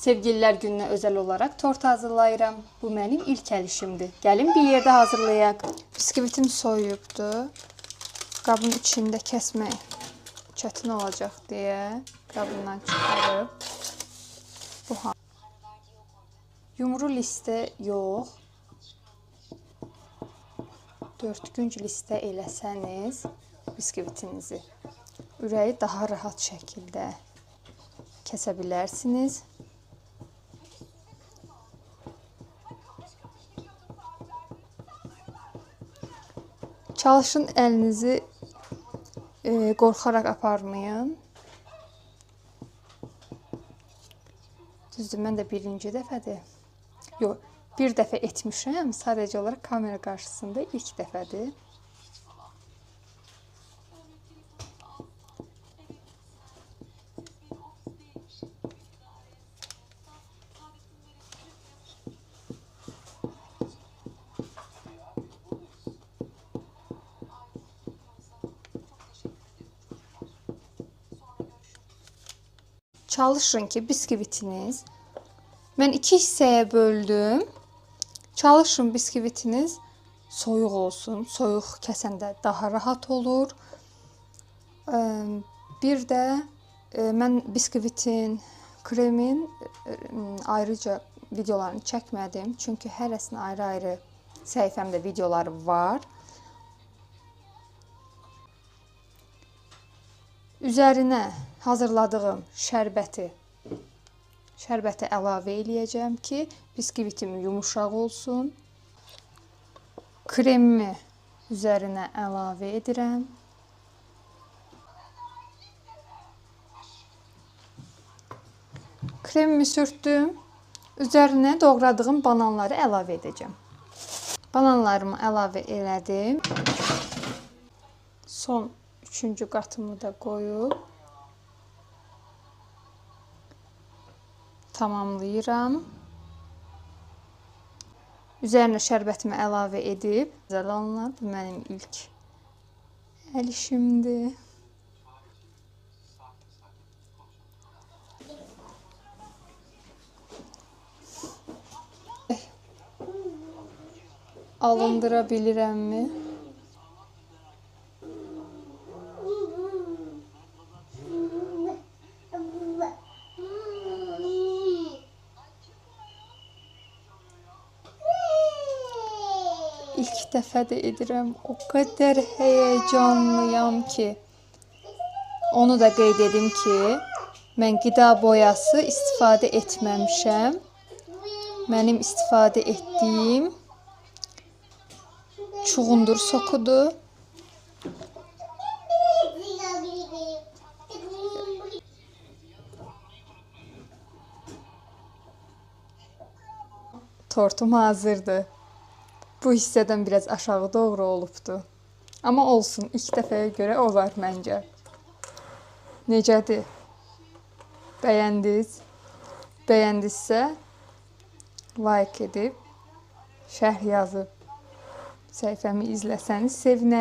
Sevgililər gününə özəl olaraq tort hazırlayıram. Bu mənim ilk əlişimdir. Gəlin bir yerdə hazırlayaq. Biskvitim soyuyubdu. Qabın içində kəsmək çətin olacaq deyə qabından çıxarıb bu yumru listə yox, dördkünc listə eləsəniz biskvitinizi ürəyi daha rahat şəkildə kəsə bilərsiniz. Çalışın əlinizi qorxaraq aparmayın. Düzdür, mən də birinci dəfədir. Yox, bir dəfə etmişəm. Sadəcə olaraq kamera qarşısında ilk dəfədir. Çalışın ki, biskvitiniz, mən 2 hissəyə böldüm. Çalışın biskvitiniz soyuq olsun. Soyuq kəsəndə daha rahat olur. Bir də mən biskvitin, kremin ayrıca videolarını çəkmədim. Çünki hərəsinin ayrı-ayrı səhifəmdə videoları var. Üzərinə hazırladığım şərbəti əlavə eləyəcəm ki, biskvitim yumuşaq olsun. Kremimi üzərinə əlavə edirəm. Kremimi sürtdüm. Üzərinə doğradığım bananları əlavə edəcəm. Bananlarımı əlavə elədim. Son 3-cü qatımı da qoyub tamamlayıram. Üzərinə şərbətimi əlavə edib gözəl alınır. Bu mənim ilk əlişimdir. Alındıra bilirəmmi? İlk dəfə də edirəm. O qədər həyəcanlıyam ki. Onu da qeyd edim ki, mən qida boyası istifadə etməmişəm. Mənim istifadə etdiyim çuğundur sokudur. Tortum hazırdır. Bu hissədən biraz aşağı doğru olubdu. Amma olsun, ilk dəfəyə görə olar məncə. Necədir? Bəyəndiniz? Bəyəndinizsə like edib, şərh yazıb səhifəmi izləsəniz sevinərəm.